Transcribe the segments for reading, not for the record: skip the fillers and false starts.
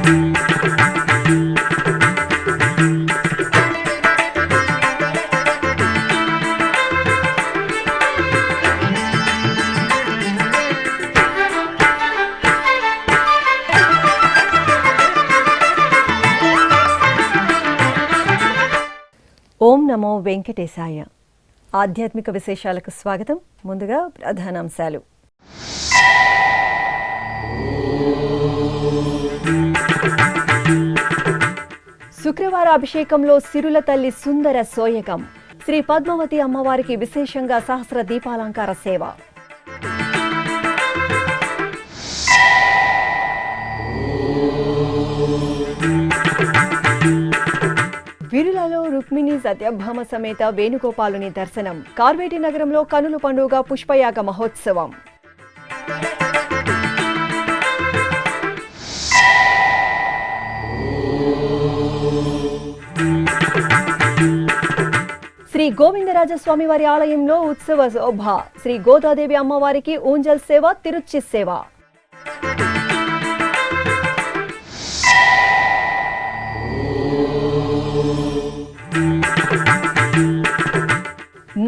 ఓం నమో వెంకటేశాయ. ఆధ్యాత్మిక విశేషాలకు స్వాగతం. ముందుగా ప్రధానాంశాలు. శుక్రవార అభిషేకంలో సిరుల తల్లి సుందర సోయగం. శ్రీ పద్మావతి అమ్మవారికి విశేషంగా సహస్ర దీపాలంకార సేవ. విరులలో రుక్మిణి సత్యభామ సమేత వేణుగోపాలుని దర్శనం. కార్వేటి నగరంలో కనుల పండుగ పుష్పయాగ మహోత్సవం. శ్రీ గోవిందరాజస్వామి వారి ఆలయంలో ఉత్సవ శోభ. శ్రీ గోదాదేవి అమ్మవారికి ఊంజల్ సేవ, తిరుచి సేవ.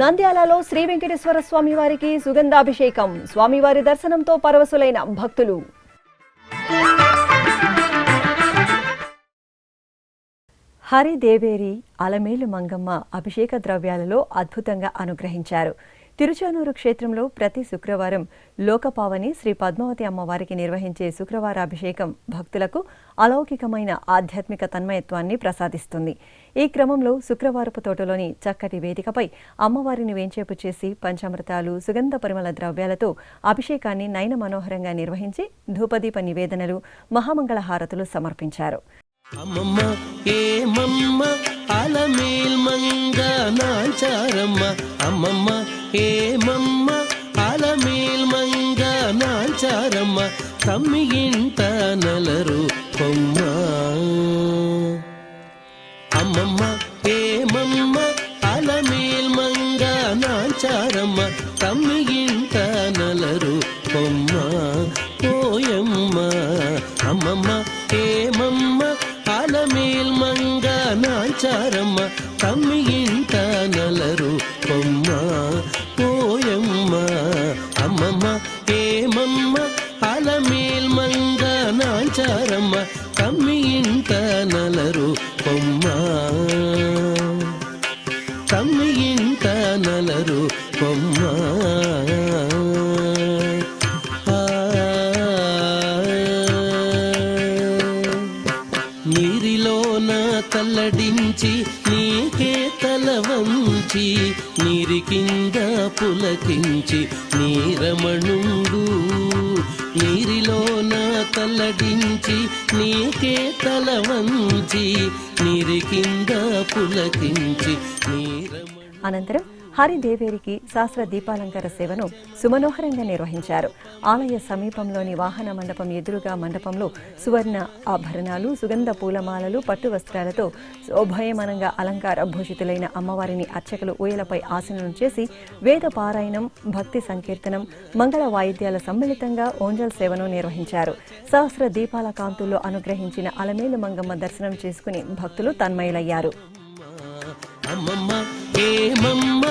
నంద్యాలలో శ్రీ వెంకటేశ్వర స్వామి వారికి సుగంధాభిషేకం. స్వామివారి దర్శనంతో పరవశులైన భక్తులు. హరిదేవేరి అలమేలు మంగమ్మ అభిషేక ద్రవ్యాలలో అద్భుతంగా అనుగ్రహించారు. తిరుచానూరు క్షేత్రంలో ప్రతి శుక్రవారం లోకపావని శ్రీ పద్మావతి అమ్మవారికి నిర్వహించే శుక్రవారాభిషేకం భక్తులకు అలౌకికమైన ఆధ్యాత్మిక తన్మయత్వాన్ని ప్రసాదిస్తుంది. ఈ క్రమంలో శుక్రవారపు తోటలోని చక్కటి వేదికపై అమ్మవారిని వేంచేపు చేసి పంచామృతాలు, సుగంధ పరిమళ ద్రవ్యాలతో అభిషేకాన్ని నయన మనోహరంగా నిర్వహించి ధూపదీప నివేదనలు, మహామంగళ హారతులు సమర్పించారు. అమ్మమ్మ ఏమమ్మ అలమేల్ మంగ నాచారమ్మ, అమ్మమ్మ ఏమమ్మ అలమేల్ మంగ నాచారమ్మ, తమ్మి ఇంట నలరు కొమ్మ. అమ్మమ్మ ఏమమ్మ అలమేల్ మంగ నాచారమ్మ, తమ్మి ఇంట నలరు కొమ్మ. ఓయమ్మ అమ్మమ్మ ఏమమ్మ అలమేల్ మంగ నాచారమ్మ, తమ్మి ఇంట నలరు కొమ్మ. ఓయమ్మ అమ్మమ్మ ఏమమ్మ అలమేల్ మంగ నాచారమ్మ, తమ్మి ఇంట నలరు కొమ్మ. తమ్మి ఇంట నలరు కొమ్మ. తల్లడించి నీకే తల వంచి, నీరి కింద పులకించి నీరమణుండు. నీరిలోన తల్లడించి నీకే తల వంచి, నీరి కింద పులకించి నీరమణుండు. అనంతరం హరిదేవేరికి శాస్త్ర దీపాలంకార సేవను సుమనోహరంగా నిర్వహించారు. ఆలయ సమీపంలోని వాహన మండపం ఎదురుగా మండపంలో సువర్ణ ఆభరణాలు, సుగంధ పూలమాలలు, పట్టు వస్త్రాలతో శోభాయమానంగా అలంకార భూషితులైన అమ్మవారిని అర్చకులు ఊయలపై ఆసనం చేసి వేద పారాయణం, భక్తి సంకీర్తనం, మంగళ వాయిద్యాల సమ్మిళితంగా ఓంజల్ సేవను నిర్వహించారు. సహస్ర దీపాల కాంతుల్లో అనుగ్రహించిన అలమేలు మంగమ్మ దర్శనం చేసుకుని భక్తులు తన్మయులయ్యారు. అమ్మమ్మ ఏమమ్మ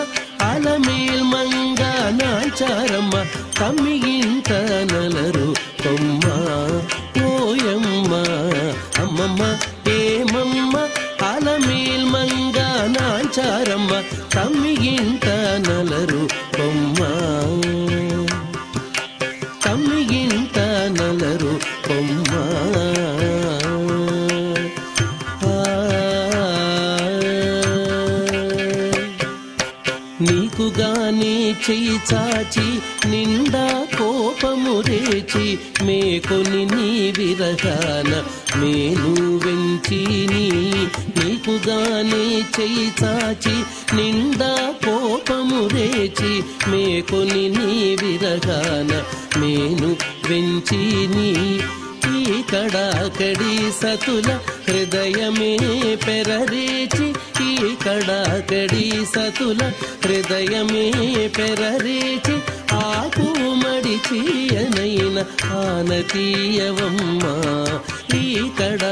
అలమేల్ మంగ నాచారమ్మ, తమ్మి ఇంట నలరు కొమ్మ. ఓయమ్మ అమ్మమ్మ ఏమమ్మ అలమేల్ మంగ నాచారమ్మ, తమ్మి ఇంట నలరు కొమ్మ. తమ్మి ఇంట నలరు కొమ్మ. నీకుగానే చెయ్యి చాచి నిండా కోపము రేచి, మేకొని నీ విరహాన మేలు వెంచిని. నీకుగానే చెయ్యి చాచి నిండా కోపము రేచి, మేకొని నీ విరహాన మేలు వెంచిని. ఈ కడాకడి సతుల హృదయమే పెరరేచి, ఈ కడాకడి సతుల హృదయమే పెరరేచి, ఆకు మడిచి అనైన ఆనతీయవమ్మ. ఈ కడ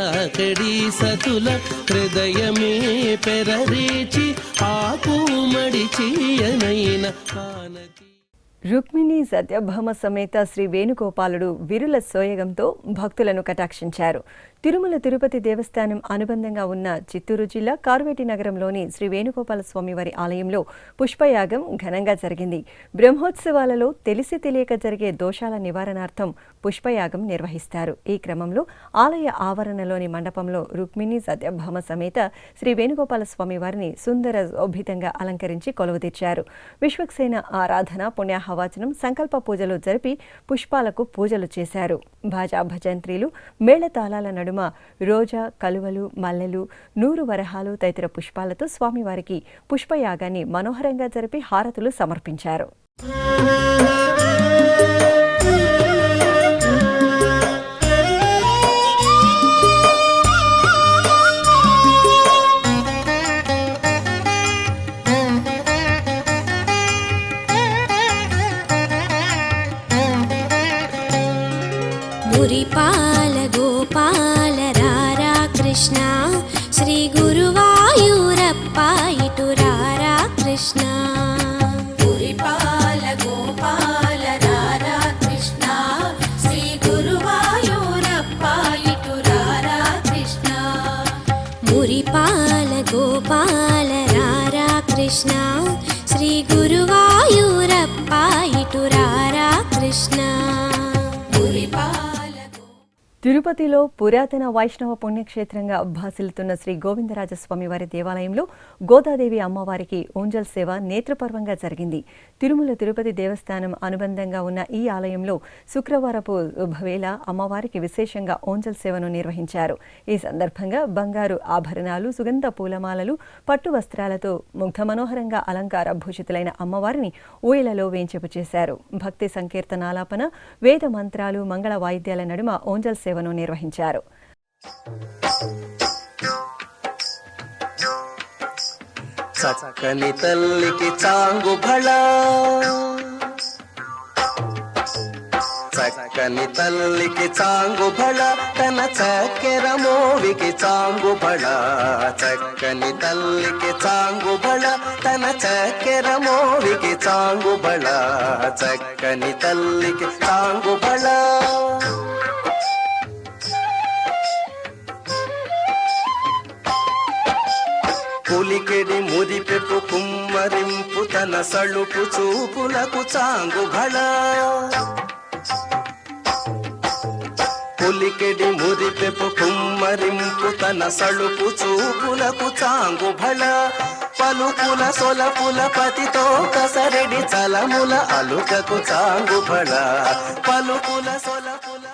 సతుల హృదయమే పెరరేచి ఆకుమడి చేయనైన ఆనతి. రుక్మిణి సత్యభామ సమేత శ్రీ వేణుగోపాలుడు విరుల సోయగంతో భక్తులను కటాక్షించారు. తిరుమల తిరుపతి దేవస్థానం అనుబంధంగా ఉన్న చిత్తూరు జిల్లా కార్వేటి నగరంలోని శ్రీ వేణుగోపాల స్వామివారి ఆలయంలో పుష్పయాగం ఘనంగా జరిగింది. బ్రహ్మోత్సవాలలో తెలిసి తెలియక జరిగే దోషాల నివారణార్థం పుష్పయాగం నిర్వహిస్తారు. ఈ క్రమంలో ఆలయ ఆవరణలోని మండపంలో రుక్మిణి సత్యభామ సమేత శ్రీ వేణుగోపాల స్వామివారిని సుందర శోభితంగా అలంకరించి కొలువుదీర్చారు. విశ్వక్సేన ఆరాధన, పుణ్యాహవాచనం, సంకల్ప పూజలు జరిపి పుష్పాలకు పూజలు చేశారు. భాజా భజంత్రీలు, మేళతాళాల నడుమ రోజా, కలువలు, మల్లెలు, 100 వరహాలు తదితర పుష్పాలతో స్వామివారికి పుష్పయాగాన్ని మనోహరంగా జరిపి హారతులు సమర్పించారు. మురిపాల గోపాల రారా కృష్ణ, శ్రీ గురువాయూరప్ప ఇటు రారా కృష్ణ. మురిపాల గోపాల రారా కృష్ణ, శ్రీ గురువాయూరప్ప ఇటు రారా కృష్ణ. మురిపాల గోపాల రారా కృష్ణ, శ్రీ గురువాయూరప్ప ఇటు రారా కృష్ణ. తిరుపతిలో పురాతన వైష్ణవ పుణ్యక్షేత్రంగా భాసిల్లుతున్న శ్రీ గోవిందరాజస్వామివారి దేవాలయంలో గోదాదేవి అమ్మవారికి ఊంజల్ సేవ నేత్రపర్వంగా జరిగింది. తిరుమల తిరుపతి దేవస్థానం అనుబంధంగా ఉన్న ఈ ఆలయంలో శుక్రవారపు శుభవేళ అమ్మవారికి విశేషంగా ఊంజల్ సేవను నిర్వహించారు. ఈ సందర్భంగా బంగారు ఆభరణాలు, సుగంధ పూలమాలలు, పట్టు వస్త్రాలతో ముగ్ధ మనోహరంగా అలంకార భూషితులైన అమ్మవారిని ఊయలలో వేంచేపు చేశారు. భక్తి సంకీర్తనాలాపన, వేద మంత్రాలు, మంగళ వాయిద్యాల నడుమ ఊంజల్ సేవను నిర్వహించారు. చక్కని తల్లికి చాంగు భళ, చక్కని తల్లికి చాంగు భళ, తన చక్కెర మోవికి చాంగు భళ. చక్కని తల్లికి చాంగు భళ, తన చక్కెర మోవికి చాంగు భళ. చక్కని తల్లికి చాంగు భళ. పులికెడి మురిపెపు కుమ్మరింపు తన సళుపు చూపులకు చాంగు భళ. పులికెడి మురిపెపు కుమ్మరింపు తన సళుపు చూపులకు చాంగు భళ. పలుకుల సొలపుల పతితో కసరెడి చలముల అలుకకు చాంగు భళ. పలుకుల సొలపుల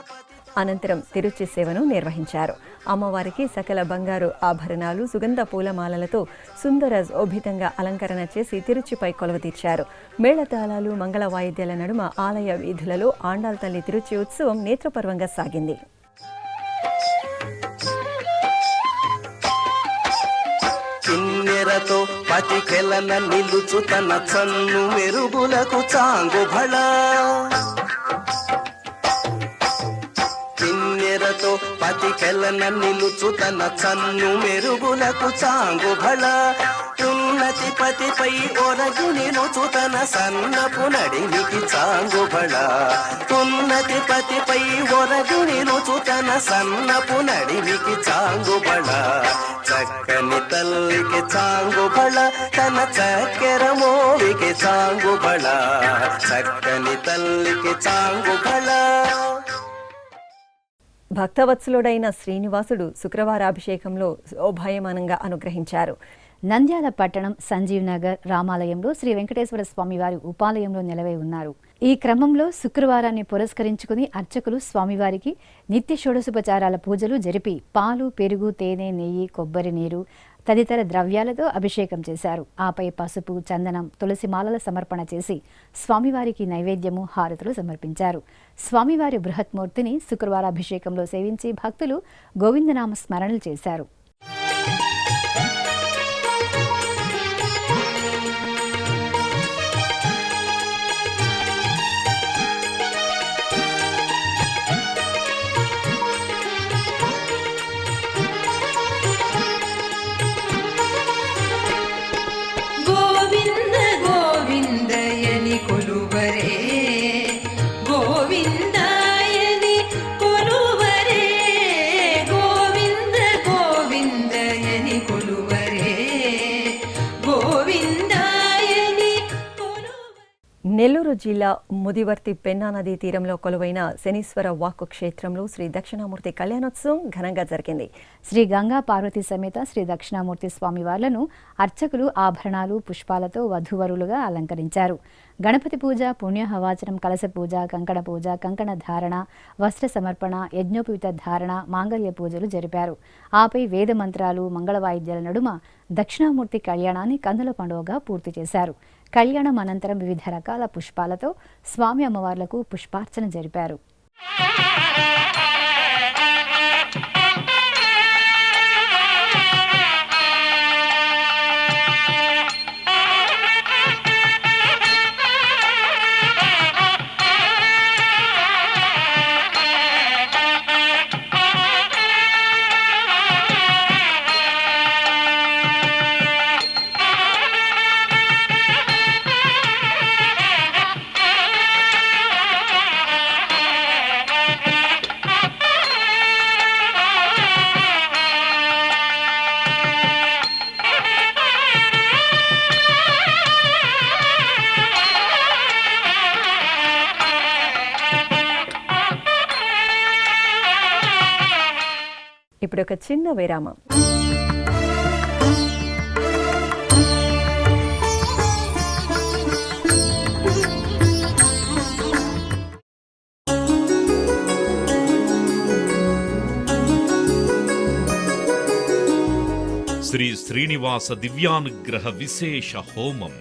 అనంతరం తిరుచి సేవను నిర్వహించారు. అమ్మవారికి సకల బంగారు ఆభరణాలు, సుగంధ పూలమాలలతో సుందర శోభితంగా అలంకరణ చేసి తిరుచిపై కొలువుతీర్చారు. మేళతాళాలు, మంగళ వాయిద్యాల నడుమ ఆలయ వీధులలో ఆండాల్ తల్లి తిరుచి ఉత్సవం నేత్రపర్వంగా సాగింది. కిన్నెరతో పతికెలన నిలుచు తన చన్ను మెరుగులకు చాంగు భళ. కిన్నెరతో పతికెలన నిలుచు తన చన్ను మెరుగులకు చాంగు భళ. ఉన్నతి పతిపై ఒరగుని రుచు తన సన్నపు నడిమికి చాంగు భళ. ఉన్నతి పతిపై ఒరగుని రుచు తన సన్నపు నడిమికి చాంగు భళ. చక్కని తల్లికి చాంగు భళ, తన చక్కెర మోవికి చాంగు భళ. చక్కని తల్లికి చాంగు భళ. భక్తవత్సలుడైన శ్రీనివాసుడు శుక్రవారాభిషేకంలో శోభాయమానంగా అనుగ్రహించారు. నంద్యాల పట్టణం సంజీవ్ నగర్ రామాలయంలో శ్రీ వెంకటేశ్వర స్వామివారి ఉపాలయంలో నిలవై ఉన్నారు. ఈ క్రమంలో శుక్రవారాన్ని పురస్కరించుకుని అర్చకులు స్వామివారికి నిత్య షోడశోపచారాల పూజలు జరిపి పాలు, పెరుగు, తేనె, నెయ్యి, కొబ్బరి నీరు తదితర ద్రవ్యాలతో అభిషేకం చేశారు. ఆపై పసుపు, చందనం, తులసి మాలల సమర్పణ చేసి స్వామివారికి నైవేద్యము, హారతులు సమర్పించారు. స్వామివారి బృహత్మూర్తిని శుక్రవారాభిషేకంలో సేవించి భక్తులు గోవిందనామ స్మరణలు చేశారు. నెల్లూరు జిల్లా ముదివర్తి పెన్నా నదీ తీరంలో కొలువైన శనీశ్వర వాక్కు క్షేత్రంలో శ్రీ దక్షిణామూర్తి కళ్యాణోత్సవం ఘనంగా జరిగింది. శ్రీ గంగా పార్వతి సమేత శ్రీ దక్షిణామూర్తి స్వామివార్లను అర్చకులు ఆభరణాలు పుష్పాలతో వధూవరులుగా అలంకరించారు. గణపతి పూజ, పుణ్యహవాచనం, కలశ పూజ, కంకణ పూజ, కంకణ ధారణ, వస్త్ర సమర్పణ, యజ్ఞోపవీత ధారణ, మాంగళ్య పూజలు జరిపారు. ఆపై వేద మంత్రాలు, మంగళ వాయిద్యాల నడుమ దక్షిణామూర్తి కళ్యాణాన్ని కన్నుల పండుగగా పూర్తి చేశారు. కళ్యాణం అనంతరం వివిధ రకాల పుష్పాలతో స్వామి అమ్మవార్లకు పుష్పార్చన జరిపారు. ఇప్పుడు ఒక చిన్న విరామం. శ్రీ శ్రీనివాస దివ్యానుగ్రహ విశేష హోమం.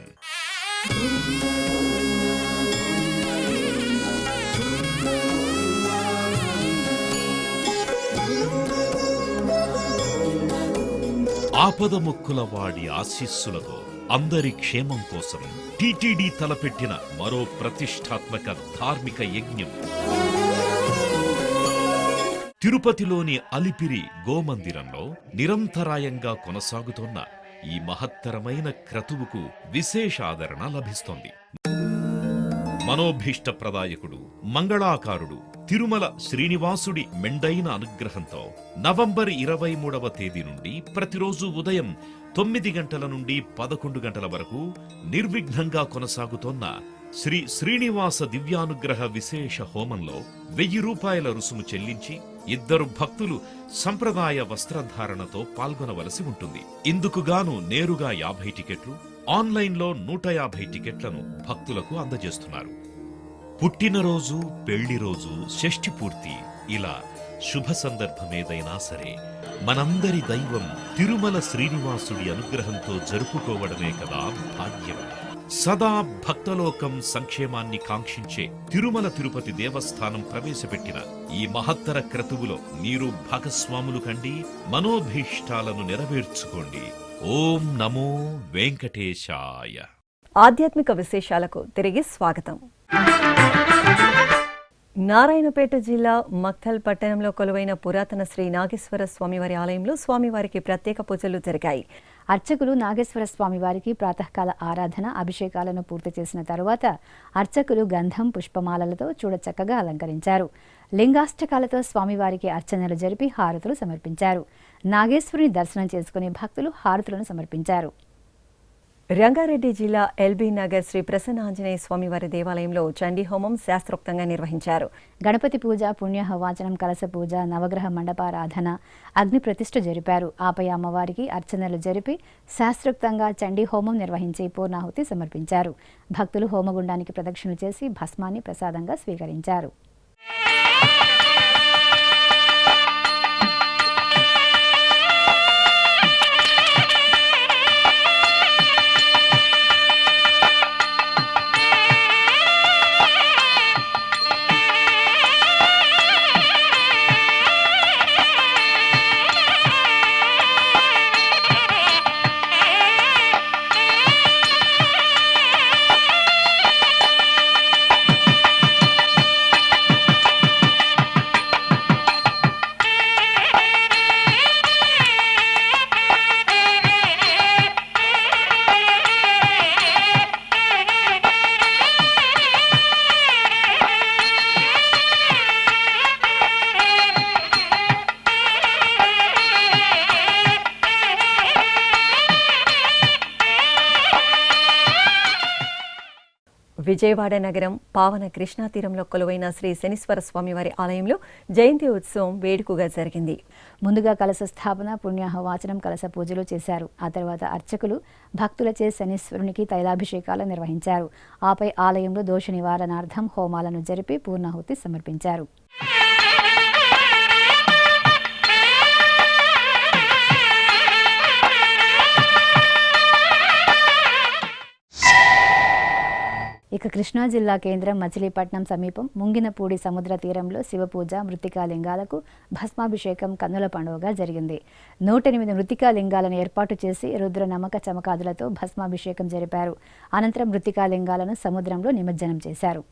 ఆపదముక్కుల వాడి ఆశీస్సులతో అందరి క్షేమం కోసం టీటీడీ తలపెట్టిన మరో ప్రతిష్టాత్మక ధార్మిక యజ్ఞం. తిరుపతిలోని అలిపిరి గోమందిరంలో నిరంతరాయంగా కొనసాగుతోన్న ఈ మహత్తరమైన క్రతువుకు విశేషాదరణ లభిస్తోంది. మనోభీష్ట ప్రదాయకుడు, మంగళాకారుడు తిరుమల శ్రీనివాసుడి మెండైన అనుగ్రహంతో నవంబర్ 23వ తేదీ నుండి ప్రతిరోజు ఉదయం 9 గంటల నుండి 11 గంటల వరకు నిర్విఘ్నంగా కొనసాగుతోన్న శ్రీ శ్రీనివాస దివ్యానుగ్రహ విశేష హోమంలో 1000 రూపాయల రుసుము చెల్లించి 2 భక్తులు సంప్రదాయ వస్త్రధారణతో పాల్గొనవలసి ఉంటుంది. ఇందుకుగాను నేరుగా 50 టికెట్లు, ఆన్లైన్లో 150 టికెట్లను భక్తులకు అందజేస్తున్నారు. పుట్టినరోజు, పెళ్లిరోజు, షష్ఠి పూర్తి ఇలా శుభ సందర్భమేదైనా సరే మనందరి దైవం తిరుమల శ్రీనివాసుడి అనుగ్రహంతో జరుపుకోవడమే కదా భాగ్యం. సదా భక్తలోకం సంక్షేమాన్ని కాంక్షించే తిరుమల తిరుపతి దేవస్థానం ప్రవేశపెట్టిన ఈ మహత్తర క్రతువులో మీరు భాగస్వాములు కండి, మనోభీష్టాలను నెరవేర్చుకోండి. ఓం నమో వెంకటేశాయ. ఆధ్యాత్మిక విశేషాలకు తిరిగి స్వాగతం. నారాయణపేట జిల్లా మక్తల్ పట్టణంలో కొలువైన పురాతన శ్రీ నాగేశ్వర స్వామివారి ఆలయంలో స్వామివారికి ప్రత్యేక పూజలు జరిగాయి. అర్చకులు నాగేశ్వర స్వామివారికి ప్రాతకాల ఆరాధన, అభిషేకాలను పూర్తి చేసిన తరువాత అర్చకులు గంధం, పుష్పమాలలతో చూడచక్కగా అలంకరించారు. లింగాష్టకాలతో స్వామివారికి అర్చనలు జరిపి హారతులు సమర్పించారు. నాగేశ్వరుని దర్శనం చేసుకుని భక్తులు హారతులను సమర్పించారు. రంగారెడ్డి జిల్లా ఎల్బీ నగర్ శ్రీ ప్రసన్న ఆంజనేయ స్వామివారి దేవాలయంలో చండీ హోమం శాస్త్రోక్తంగా నిర్వహించారు. గణపతి పూజ, పుణ్యహవాచనం, కలశ పూజ, నవగ్రహ మండపారాధన, అగ్ని ప్రతిష్ఠ జరిపారు. ఆపై అమ్మవారికి అర్చనలు జరిపి శాస్త్రోక్తంగా చండీ హోమం నిర్వహించి పూర్ణాహుతి సమర్పించారు. భక్తులు హోమగుండానికి ప్రదక్షిణలు చేసి భస్మాన్ని ప్రసాదంగా స్వీకరించారు. విజయవాడ నగరం పావన కృష్ణా తీరంలో కొలువైన శ్రీ శనీశ్వర స్వామివారి ఆలయంలో జయంతి ఉత్సవం వేడుకగా జరిగింది. ముందుగా కలశ స్థాపన, పుణ్యాహవాచనం, కలశ పూజలు చేశారు. ఆ తర్వాత అర్చకులు భక్తులచే శనీశ్వరునికి తైలాభిషేకాలు నిర్వహించారు. ఆపై ఆలయంలో దోష నివారణార్థం హోమాలను జరిపి పూర్ణాహుతి సమర్పించారు. ఇక కృష్ణా జిల్లా కేంద్రం మచిలీపట్నం సమీపం ముంగినపూడి సముద్ర తీరంలో శివపూజ, మృత్తికా లింగాలకు భస్మాభిషేకం కన్నుల పండుగగా జరిగింది. 108 మృత్తికా లింగాలను ఏర్పాటు చేసి రుద్ర నమక చమకాదులతో భస్మాభిషేకం జరిపారు. అనంతరం మృత్తికా లింగాలను సముద్రంలో నిమజ్జనం చేశారు.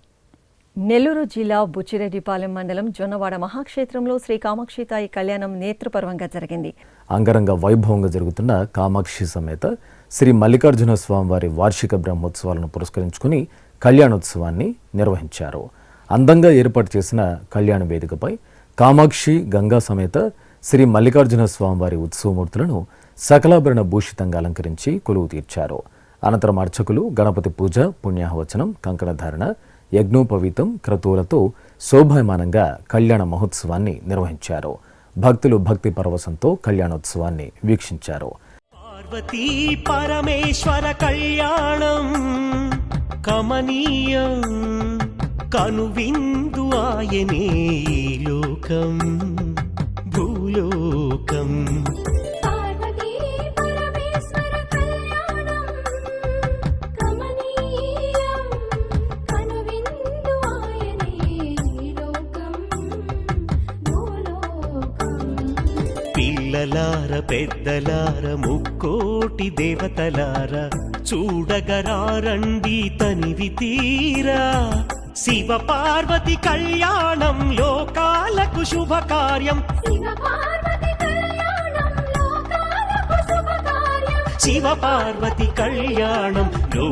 నెల్లూరు జిల్లా బుచ్చిరెడ్డిపాలెం మండలం జొన్నవాడ మహాక్షేత్రంలో శ్రీ కామాక్షితాయి కళ్యాణం నేత్రపర్వంగా జరిగింది. అంగరంగ వైభవంగా జరుగుతున్న కామాక్షి సమేత శ్రీ మల్లికార్జున స్వామివారి వార్షిక బ్రహ్మోత్సవాలను పురస్కరించుకుని కళ్యాణోత్సవాన్ని నిర్వహించారు. అందంగా ఏర్పాటు చేసిన కళ్యాణ వేదికపై కామాక్షి, గంగా సమేత శ్రీ మల్లికార్జున స్వామివారి ఉత్సవమూర్తులను సకలాభరణ భూషితంగా అలంకరించి కొలువు తీర్చారు. అనంతరం అర్చకులు గణపతి పూజ, పుణ్యాహవచనం, కంకణధారణ, యజ్ఞోపవీతం, క్రతువులతో శోభాయమానంగా కళ్యాణ మహోత్సవాన్ని నిర్వహించారు. భక్తులు భక్తి పరవశంతో కళ్యాణోత్సవాన్ని వీక్షించారు. పార్వతీ పరమేశ్వర కళ్యాణం కమనీయం, కనువిందు ఆయనే లోకం భూలోకం. పిల్లలార పెద్దలార ముక్కోటి దేవతలార చూడగరారండి తనివి తీరా. శివ పార్వతి కళ్యాణం లోకాలకు శుభకార్యం, శివ పార్వతి కళ్యాణం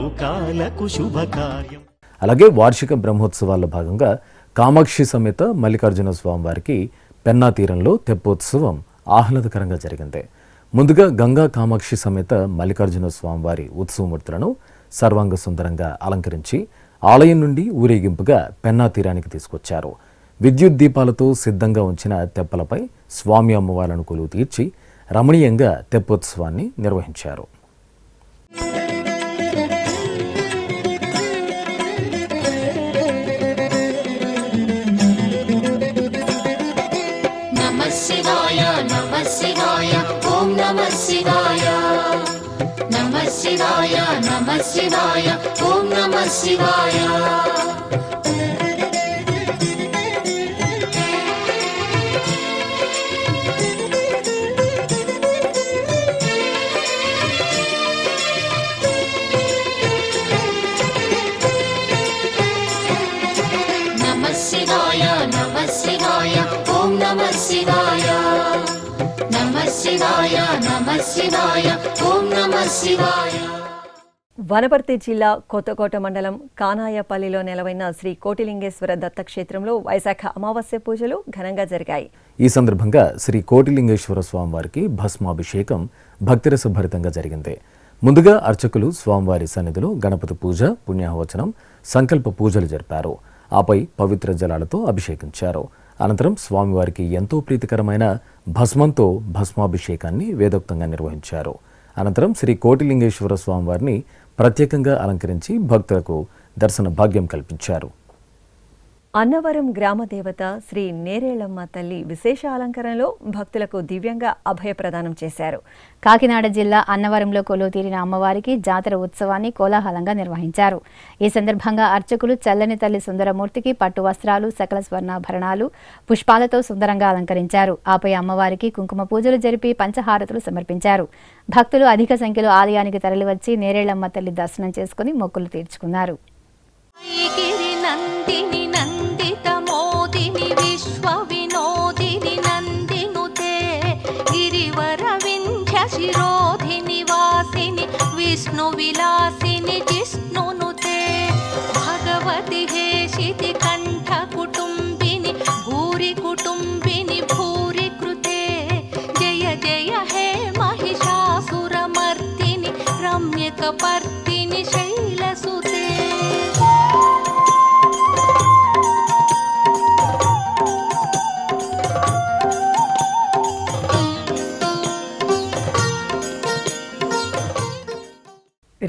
లోకాలకు శుభకార్యం. అలాగే వార్షిక బ్రహ్మోత్సవాల్లో భాగంగా కామాక్షి సమేత మల్లికార్జున స్వామివారికి పెన్నా తీరంలో తెప్పోత్సవం ఆహ్లాదకరంగా జరిగింది. ముందుగా గంగా కామాక్షి సమేత మల్లికార్జున స్వామివారి ఉత్సవమూర్తులను సర్వాంగ సుందరంగా అలంకరించి ఆలయం నుండి ఊరేగింపుగా పెన్నా తీరానికి తీసుకొచ్చారు. విద్యుత్ దీపాలతో సిద్ధంగా ఉంచిన తెప్పలపై స్వామి అమ్మవార్లను కొలువు తీర్చి రమణీయంగా తెప్పోత్సవాన్ని నిర్వహించారు. శివాయ నమః శివాయ ఓం నమః శివాయ. నమః శివాయ నమః శివాయ ఓం నమః శివాయ. నమః శివాయ నమః శివాయ ఓం నమః శివాయ. వనపర్తి జిల్లా కొత్తకోట మండలం కానాయపల్లిలో నెలవైన శ్రీ కోటిలింగేశ్వర దత్తక్షేత్రంలో వైశాఖ అమావాస్య పూజలు ఘనంగా జరిగాయి. ఈ సందర్భంగా శ్రీ కోటిలింగేశ్వర స్వామివారికి భస్మాభిషేకం భక్తిరసభరితంగా జరిగింది. ముందుగా అర్చకులు స్వామివారి సన్నిధిలో గణపతి పూజ, పుణ్యాహవచనం, సంకల్ప పూజలు జరిపారు. ఆపై పవిత్ర జలాలతో అభిషేకించారు. అనంతరం స్వామివారికి ఎంతో ప్రీతికరమైన భస్మంతో భస్మాభిషేకాన్ని వేదోక్తంగా నిర్వహించారు. అనంతరం శ్రీ కోటిలింగేశ్వర స్వామివారిని ప్రత్యేకంగా అలంకరించి భక్తులకు దర్శన భాగ్యం కల్పించారు. అన్నవరం గ్రామ దేవత శ్రీ నేరేళ్లమ్మ తల్లి విశేష అలంకరణలో భక్తులకు దివ్యంగా అభయప్రదానం చేశారు. కాకినాడ జిల్లా అన్నవరంలో కొలువు తీరిన అమ్మవారికి జాతర ఉత్సవాన్ని కోలాహలంగా నిర్వహించారు. ఈ సందర్భంగా అర్చకులు చల్లని తల్లి సుందరమూర్తికి పట్టు వస్త్రాలు, సకల స్వర్ణాభరణాలు, పుష్పాలతో సుందరంగా అలంకరించారు. ఆపై అమ్మవారికి కుంకుమ పూజలు జరిపి పంచహారతులు సమర్పించారు. భక్తులు అధిక సంఖ్యలో ఆలయానికి తరలివచ్చి నేరేళ్లమ్మ తల్లి దర్శనం చేసుకుని మొక్కులు తీర్చుకున్నారు. శిరోధిని వాసిని విష్ణు విలాసిని జిష్ణునుతే భగవతి హేషితి కంఠ కుటుంబిని భూరి కుటుంబిని భూరి కృతే జయ జయ హే మహిషాసురమర్దిని రమ్యకపర్దిని శైలసుతే.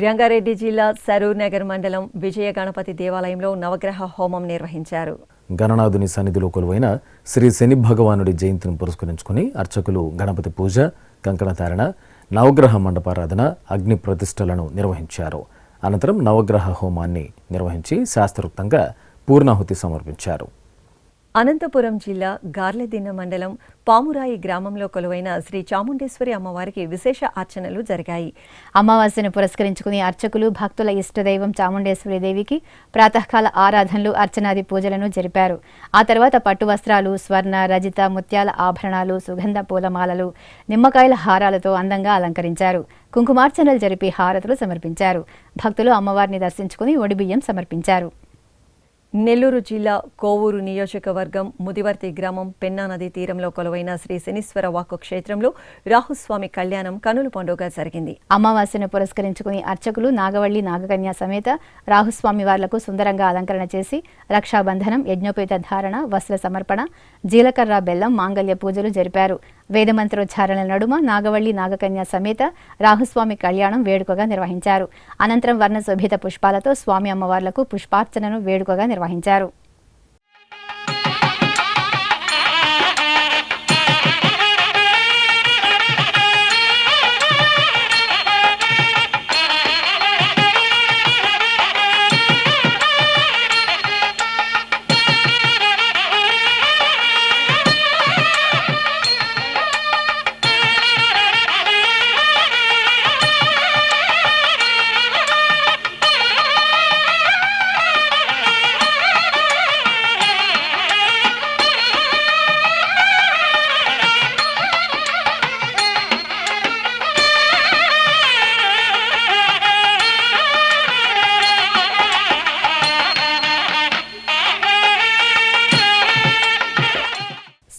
రంగారెడ్డి జిల్లా సరూర్ నగర్ మండలం విజయ గణపతి దేవాలయంలో నవగ్రహ హోమం నిర్వహించారు. గణనాథుని సన్నిధిలో కొలువైన శ్రీ శని భగవానుడి జయంతిని పురస్కరించుకుని అర్చకులు గణపతి పూజ, కంకణధారణ, నవగ్రహ మండపారాధన, అగ్ని ప్రతిష్టలను నిర్వహించారు. అనంతరం నవగ్రహ హోమాన్ని నిర్వహించి శాస్త్రోక్తంగా పూర్ణాహుతి సమర్పించారు. అనంతపురం జిల్లా గార్లెదిన్న మండలం పామురాయి గ్రామంలో కొలువైన శ్రీ చాముండేశ్వరి అమ్మవారికి విశేష అర్చనలు జరిగాయి. అమావాస్యను పురస్కరించుకుని అర్చకులు భక్తుల ఇష్టదైవం చాముండేశ్వరి దేవికి ప్రాతకాల ఆరాధనలు, అర్చనాది పూజలను జరిపారు. ఆ తర్వాత పట్టు వస్త్రాలు, స్వర్ణ, రజిత, ముత్యాల ఆభరణాలు, సుగంధ పూలమాలలు, నిమ్మకాయల హారాలతో అందంగా అలంకరించారు. కుంకుమార్చనలు జరిపి హారతులు సమర్పించారు. భక్తులు అమ్మవారిని దర్శించుకుని ఒడిబియ్యం సమర్పించారు. నెల్లూరు జిల్లా కోవూరు నియోజకవర్గం ముదివర్తి గ్రామం పెన్నా నది తీరంలో కొలువైన శ్రీ శనీశ్వర వాక్కు క్షేత్రంలో రాహుస్వామి కళ్యాణం కనుల పండుగ జరిగింది. అమావాస్యను పురస్కరించుకుని అర్చకులు నాగవల్లి నాగకన్య సమేత రాహుస్వామి వార్లకు సుందరంగా అలంకరణ చేసి రక్షాబంధనం, యజ్ఞోపేత ధారణ, వస్త్ర సమర్పణ, జీలకర్ర బెల్లం, మాంగళ్య పూజలు జరిపారు. వేదమంత్రోచ్చారణల నడుమ నాగవల్లి నాగకన్య సమేత రాహుస్వామి కళ్యాణం వేడుకగా నిర్వహించారు. అనంతరం వర్ణశోభిత పుష్పాలతో స్వామి అమ్మవార్లకు పుష్పార్చనను వేడుకగా నిర్వహించారు.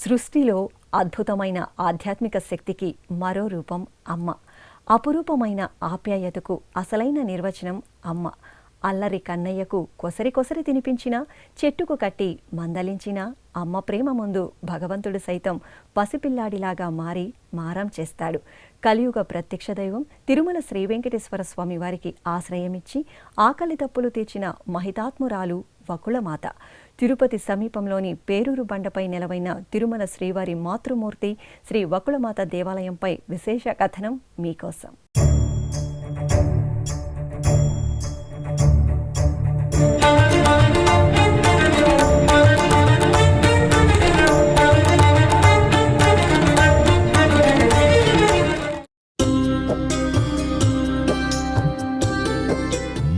సృష్టిలో అద్భుతమైన ఆధ్యాత్మిక శక్తికి మరో రూపం అమ్మ. అపురూపమైన ఆప్యాయతకు అసలైన నిర్వచనం అమ్మ. అల్లరి కన్నయ్యకు కొసరి కొసరి తినిపించిన, చెట్టుకు కట్టి మందలించిన అమ్మ ప్రేమ ముందు భగవంతుడు సైతం పసిపిల్లాడిలాగా మారి మారం చేస్తాడు. కలియుగ ప్రత్యక్ష దైవం తిరుమల శ్రీ వెంకటేశ్వర స్వామి వారికి ఆశ్రయమిచ్చి ఆకలి తప్పులు తీర్చిన మహితాత్మురాలు వకుళమాత. తిరుపతి సమీపంలోని పేరూరు బండపై నెలవైన తిరుమల శ్రీవారి మాతృమూర్తి శ్రీ వకుళమాత దేవాలయంపై విశేష కథనం మీకోసం.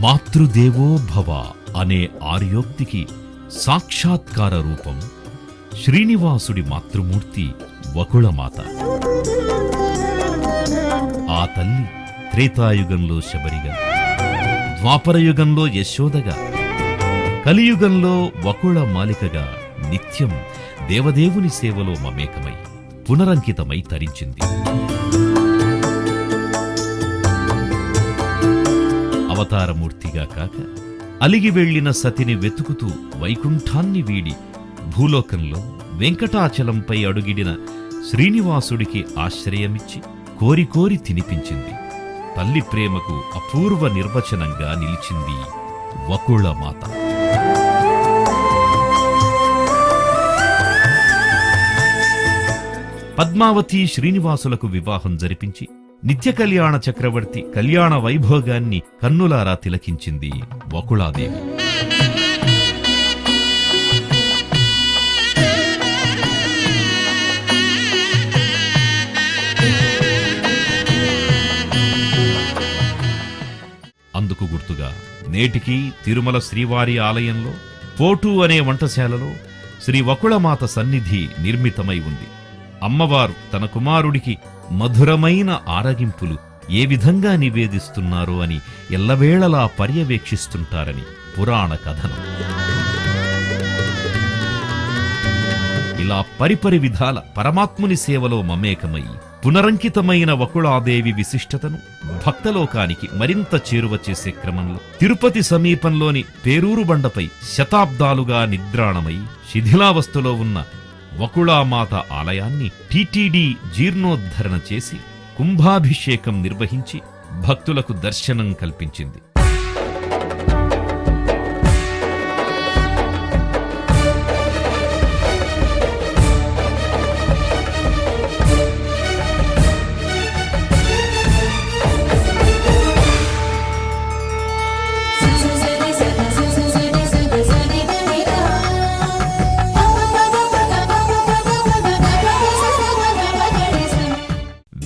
మాతృదేవో భవ అనే ఆర్యోక్తికి సాక్షాత్కార రూపం శ్రీనివాసుడి మాతృమూర్తి వకుళమాత. ఆ తల్లి త్రేతాయుగంలో శబరిగా, ద్వాపరయుగంలో యశోదగా, కలియుగంలో వకుళ మాలికగా నిత్యం దేవదేవుని సేవలో మమేకమై పునరంకితమై తరించింది. అవతారమూర్తిగా కాక అలిగి వెళ్లిన సతిని వెతుకుతూ వైకుంఠాన్ని వీడి భూలోకంలో వెంకటాచలంపై అడుగిడిన శ్రీనివాసుడికి ఆశ్రయమిచ్చి కోరి కోరి తినిపించింది. తల్లి ప్రేమకు అపూర్వ నిర్వచనంగా నిలిచింది వకుళమాత. పద్మావతి శ్రీనివాసులకు వివాహం జరిపించి నిత్య కళ్యాణ చక్రవర్తి కళ్యాణ వైభోగాన్ని కన్నులారా తిలకించింది వకుళాదేవి. అందుకు గుర్తుగా నేటికి తిరుమల శ్రీవారి ఆలయంలో పోటు అనే వంటశాలలో శ్రీ వకుళమాత సన్నిధి నిర్మితమై ఉంది. అమ్మవారు తన కుమారుడికి మధురమైన ఆరగింపులు ఏ విధంగా నివేదిస్తున్నారో అని ఎల్లవేళలా పర్యవేక్షిస్తుంటారని పురాణ కథనం. ఇలా పరిపరి విధాల పరమాత్ముని సేవలో మమేకమై పునరంకితమైన వకుళాదేవి విశిష్టతను భక్తలోకానికి మరింత చేరువ చేసే క్రమంలో తిరుపతి సమీపంలోని పేరూరు బండపై శతాబ్దాలుగా నిద్రాణమై శిథిలావస్థలో ఉన్న వకుళామాత ఆలయాన్ని టీటీడీ జీర్ణోద్ధరణ చేసి కుంభాభిషేకం నిర్వహించి భక్తులకు దర్శనం కల్పించింది.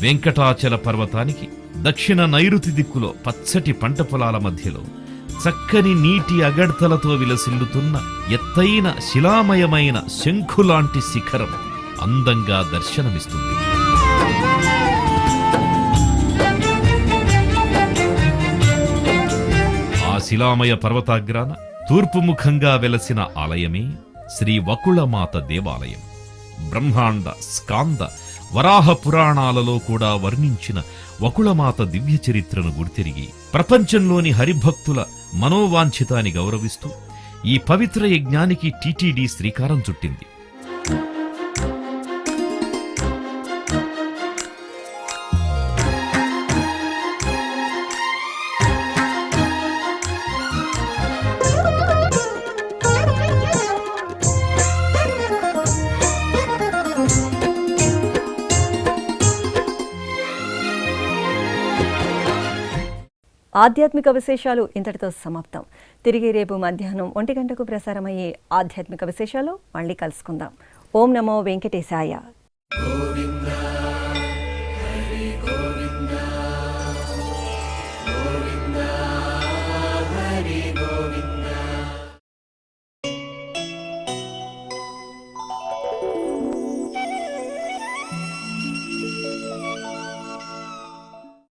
వెంకటాచల పర్వతానికి దక్షిణ నైరుతి దిక్కులో పచ్చటి పంట పొలాల మధ్యలో చక్కని నీటి అగడ్తలతో విలసిల్లుతున్న ఎత్తైన శిలామయమైన శంఖులాంటి శిఖరం అందంగా దర్శనమిస్తుంది. ఆ శిలామయ పర్వతాగ్రాన తూర్పుముఖంగా వెలసిన ఆలయమే శ్రీ వకుళమాత దేవాలయం. బ్రహ్మాండ, స్కాంద, వరాహ పురాణాలలో కూడా వర్ణించిన వకుళమాత దివ్య చరిత్రను గుర్తిరిగి ప్రపంచంలోని హరిభక్తుల మనోవాంఛితాన్ని గౌరవిస్తూ ఈ పవిత్ర యజ్ఞానికి టీటీడీ శ్రీకారం చుట్టింది. ఆధ్యాత్మిక విశేషాలు ఇంతటితో సమాప్తం. తిరిగి రేపు మధ్యాహ్నం 1 గంటకు ప్రసారమయ్యే ఆధ్యాత్మిక విశేషాలు మళ్ళీ కలుసుకుందాం. ఓం నమో వెంకటేశాయ.